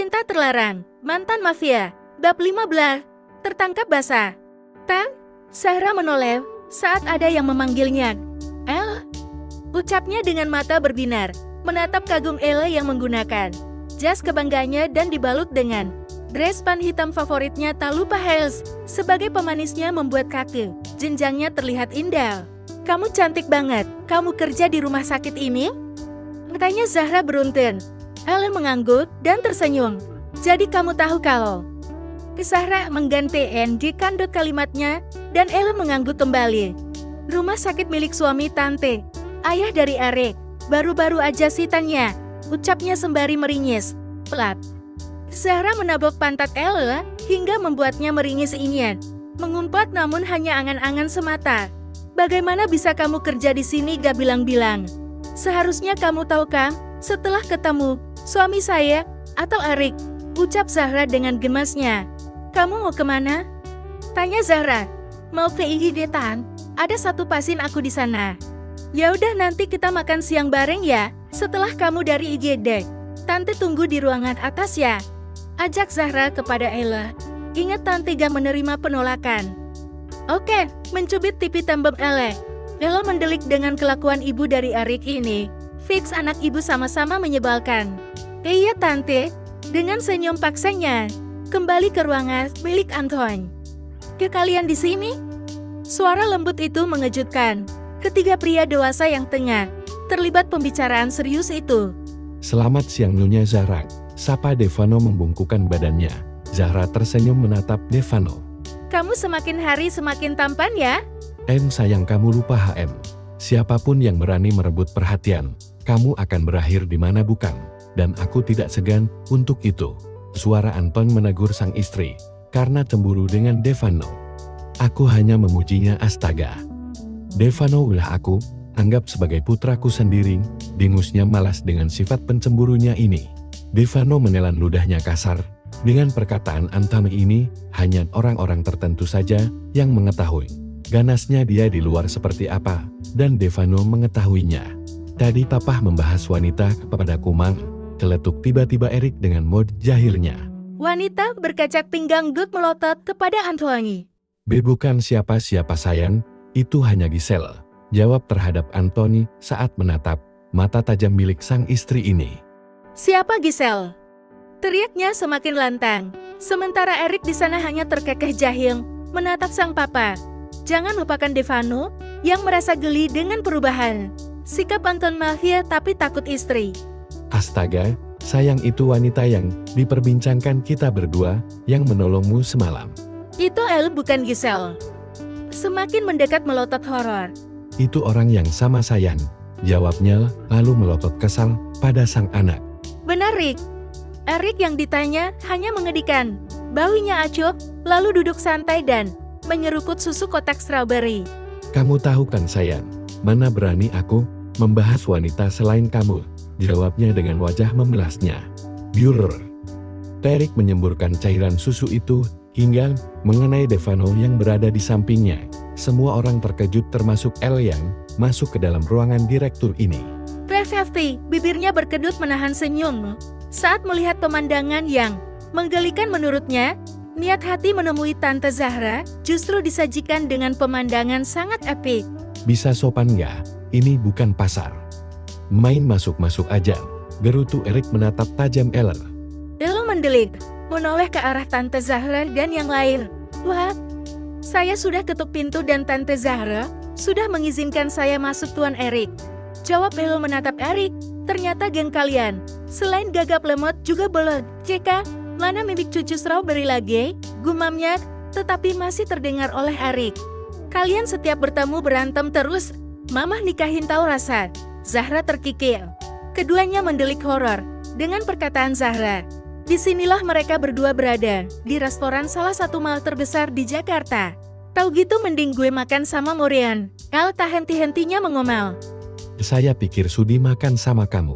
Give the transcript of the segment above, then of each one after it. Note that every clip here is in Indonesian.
Cinta terlarang, mantan mafia, bab 15, tertangkap basah. Tang, Zahra menoleh saat ada yang memanggilnya. El, ucapnya dengan mata berbinar, menatap kagum Elle yang menggunakan jas kebanggaannya dan dibalut dengan dress pan hitam favoritnya tak lupa heels. Sebagai pemanisnya membuat kaki jenjangnya terlihat indah. Kamu cantik banget, kamu kerja di rumah sakit ini? Tanya Zahra beruntun. Elle mengangguk dan tersenyum. Jadi kamu tahu kalau... Zahra mengganti di kandut kalimatnya dan Elle mengangguk kembali. Rumah sakit milik suami tante, ayah dari Erik. Baru-baru aja sih tanya, ucapnya sembari meringis. Pelat. Zahra menabok pantat Elle hingga membuatnya meringis ingin mengumpat namun hanya angan-angan semata. Bagaimana bisa kamu kerja di sini gak bilang-bilang? Seharusnya kamu tahu kan, setelah ketemu suami saya atau Erik, ucap Zahra dengan gemasnya. Kamu mau kemana? Tanya Zahra. Mau ke IGD Tan, ada satu pasien aku di sana. Ya udah nanti kita makan siang bareng ya, setelah kamu dari IGD. Tante tunggu di ruangan atas ya. Ajak Zahra kepada Elle. Ingat tante gak menerima penolakan. Oke, mencubit pipi tembem Elle. Elle mendelik dengan kelakuan ibu dari Erik ini. Fix anak ibu sama-sama menyebalkan. Iya tante, dengan senyum paksanya. Kembali ke ruangan milik Anton. Ke kalian di sini? Suara lembut itu mengejutkan. Ketiga pria dewasa yang tengah terlibat pembicaraan serius itu. Selamat siang Nyonya Zahra, sapa Devano membungkukkan badannya. Zahra tersenyum menatap Devano. Kamu semakin hari semakin tampan ya? Sayang kamu lupa HM. Siapapun yang berani merebut perhatian, kamu akan berakhir di mana bukan. Dan aku tidak segan untuk itu. Suara Anton menegur sang istri, karena cemburu dengan Devano. Aku hanya memujinya astaga. Devano ulah aku, anggap sebagai putraku sendiri, dengusnya malas dengan sifat pencemburunya ini. Devano menelan ludahnya kasar, dengan perkataan Anton ini, hanya orang-orang tertentu saja yang mengetahui. Ganasnya dia di luar seperti apa, dan Devano mengetahuinya. Tadi papa membahas wanita kepada Kumang, celetuk tiba-tiba Erik dengan mod jahilnya. Wanita berkacak pinggang Gut melotot kepada Antoni. Bukan siapa-siapa sayang, itu hanya Giselle. Jawab terhadap Anthony saat menatap mata tajam milik sang istri ini. Siapa Giselle? Teriaknya semakin lantang. Sementara Erik di sana hanya terkekeh jahil, menatap sang papa. Jangan lupakan Devano, yang merasa geli dengan perubahan sikap Anton mafia tapi takut istri. Astaga, sayang itu wanita yang diperbincangkan kita berdua, yang menolongmu semalam. Itu Elle bukan Giselle. Semakin mendekat melotot horor. Itu orang yang sama sayang, jawabnya lalu melotot kesal pada sang anak. Benar Rick. Erik yang ditanya hanya mengedikan. Bahunya acuh, lalu duduk santai dan menyeruput susu kotak strawberry. Kamu tahu kan sayang, mana berani aku membahas wanita selain kamu, jawabnya dengan wajah memelasnya. Burr. Erik menyemburkan cairan susu itu hingga mengenai Devano yang berada di sampingnya. Semua orang terkejut termasuk Elle yang masuk ke dalam ruangan direktur ini. Prefefti, bibirnya berkedut menahan senyum saat melihat pemandangan yang menggelikan menurutnya. Niat hati menemui Tante Zahra justru disajikan dengan pemandangan sangat epik. Bisa sopan nggak? Ini bukan pasar. Main masuk-masuk aja. Gerutu Erik menatap tajam Elle. Elle mendelik, menoleh ke arah Tante Zahra dan yang lain. Wah, saya sudah ketuk pintu dan Tante Zahra sudah mengizinkan saya masuk Tuan Erik. Jawab Elle menatap Erik. Ternyata geng kalian, selain gagap lemot juga bolot. Ceka, mana mimik cucu strawberry lagi? Gumamnya, tetapi masih terdengar oleh Erik. Kalian setiap bertemu berantem terus. Mamah nikahin tahu rasa. Zahra terkikir. Keduanya mendelik horor dengan perkataan Zahra. Disinilah mereka berdua berada, di restoran salah satu mall terbesar di Jakarta. Tahu gitu mending gue makan sama Morian. Elle tak henti-hentinya mengomel. Saya pikir sudi makan sama kamu.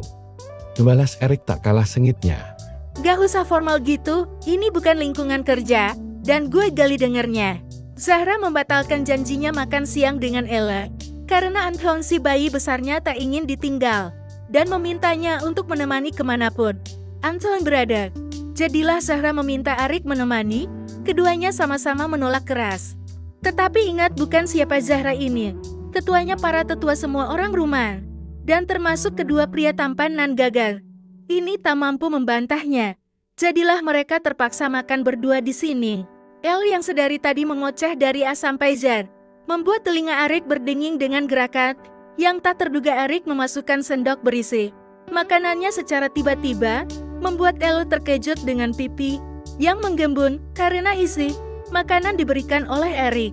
Balas Erik tak kalah sengitnya. Gak usah formal gitu, ini bukan lingkungan kerja, dan gue gali dengernya. Zahra membatalkan janjinya makan siang dengan Elle, karena Anton si bayi besarnya tak ingin ditinggal, dan memintanya untuk menemani kemanapun Anton berada. Jadilah Zahra meminta Arik menemani, keduanya sama-sama menolak keras. Tetapi ingat bukan siapa Zahra ini, ketuanya para tetua semua orang rumah, dan termasuk kedua pria tampan nan gagal. Ini tak mampu membantahnya. Jadilah mereka terpaksa makan berdua di sini. El yang sedari tadi mengoceh dari A sampai Z, membuat telinga Arik berdenging dengan gerakan yang tak terduga. Arik memasukkan sendok berisi makanannya secara tiba-tiba, membuat El terkejut dengan pipi yang menggembun karena isi makanan diberikan oleh Arik.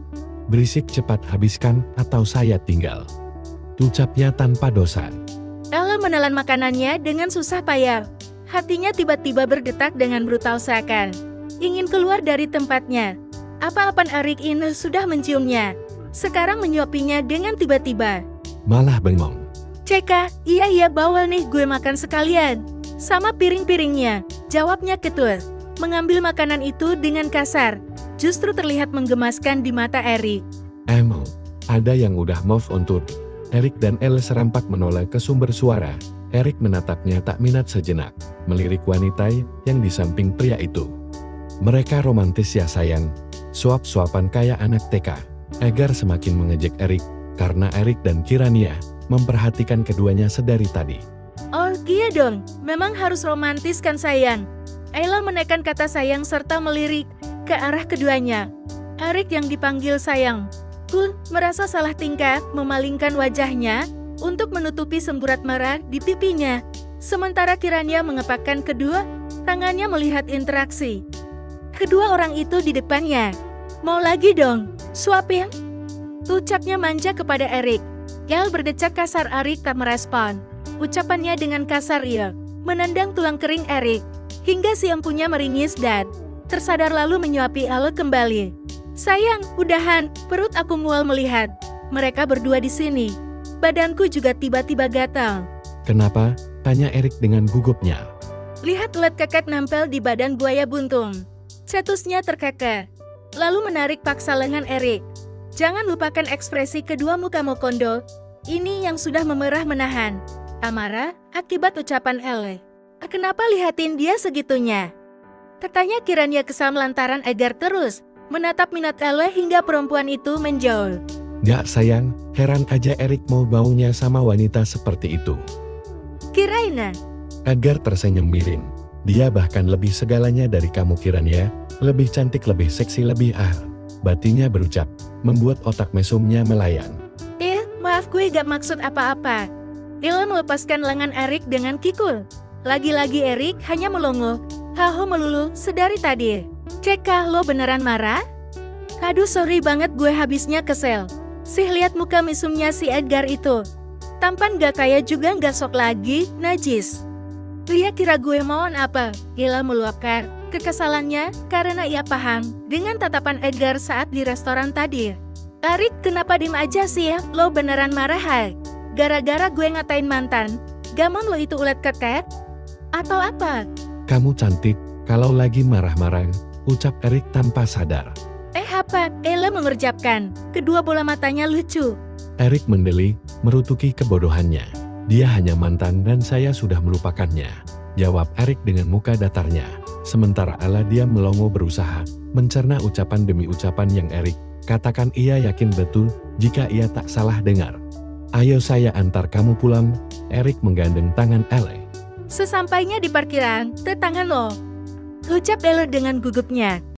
Berisik, cepat habiskan atau saya tinggal, ucapnya tanpa dosa. El menelan makanannya dengan susah payah. Hatinya tiba-tiba berdetak dengan brutal seakan ingin keluar dari tempatnya. Apa-apaan Arik ini sudah menciumnya, sekarang menyuapinya dengan tiba-tiba. Malah bengong. Ceka, iya bawel nih gue makan sekalian. Sama piring-piringnya, jawabnya ketul. Mengambil makanan itu dengan kasar, justru terlihat menggemaskan di mata Arik. Emang, ada yang udah move on tour. Arik dan El serampak menoleh ke sumber suara. Arik menatapnya tak minat sejenak, melirik wanita yang di samping pria itu. Mereka romantis ya sayang, suap-suapan kayak anak TK. Egar semakin mengejek Arik, karena Arik dan Kirania memperhatikan keduanya sedari tadi. Oh iya dong, memang harus romantis kan sayang. Ayla menekan kata sayang serta melirik ke arah keduanya. Arik yang dipanggil sayang pun merasa salah tingkah, memalingkan wajahnya untuk menutupi semburat marah di pipinya. Sementara Kirania mengepakkan kedua tangannya melihat interaksi kedua orang itu di depannya. Mau lagi dong, suapin? Ucapnya manja kepada Arik. El berdecak kasar. Arik tak merespon ucapannya dengan kasar. Ia menendang tulang kering Arik hingga si empunya meringis dan tersadar lalu menyuapi El kembali. Sayang, udahan, perut aku mual melihat mereka berdua di sini. Badanku juga tiba-tiba gatal. Kenapa? Tanya Arik dengan gugupnya. Lihat ulat keket nempel di badan buaya buntung. Cetusnya terkekeh, lalu menarik paksa lengan Arik. Jangan lupakan ekspresi kedua muka Mokondo ini yang sudah memerah menahan amarah akibat ucapan El. Kenapa lihatin dia segitunya? Katanya Kirania kesal lantaran Egar terus menatap minat El hingga perempuan itu menjauh. Gak sayang, heran aja Arik mau baunya sama wanita seperti itu. Kiraina. Egar tersenyum miring. Dia bahkan lebih segalanya dari kamu Kirania, lebih cantik, lebih seksi, lebih batinya berucap, membuat otak mesumnya melayang. Maaf gue gak maksud apa-apa. Ella melepaskan lengan Arik dengan kikul. Lagi-lagi Arik hanya melongo, haho melulu sedari tadi. Cekah lo beneran marah? Aduh sorry banget gue habisnya kesel. Sih lihat muka mesumnya si Edgar itu. Tampan gak kaya juga gak sok lagi, najis. Dia kira gue mauan apa? Ella meluapkan kekesalannya karena ia paham dengan tatapan Edgar saat di restoran tadi. Arik, kenapa diem aja sih ya? Lo beneran marah hai? Gara-gara gue ngatain mantan, gaman lo itu ulet keket? Atau apa? Kamu cantik, kalau lagi marah-marah, ucap Arik tanpa sadar. Apa? Ella mengerjapkan, kedua bola matanya lucu. Arik mendeli, merutuki kebodohannya. Dia hanya mantan dan saya sudah melupakannya, jawab Arik dengan muka datarnya. Sementara Ala diam melongo berusaha mencerna ucapan demi ucapan yang Arik katakan. Ia yakin betul jika ia tak salah dengar. Ayo saya antar kamu pulang, Arik menggandeng tangan Elle. Sesampainya di parkiran, tangan lo, ucap Elle dengan gugupnya.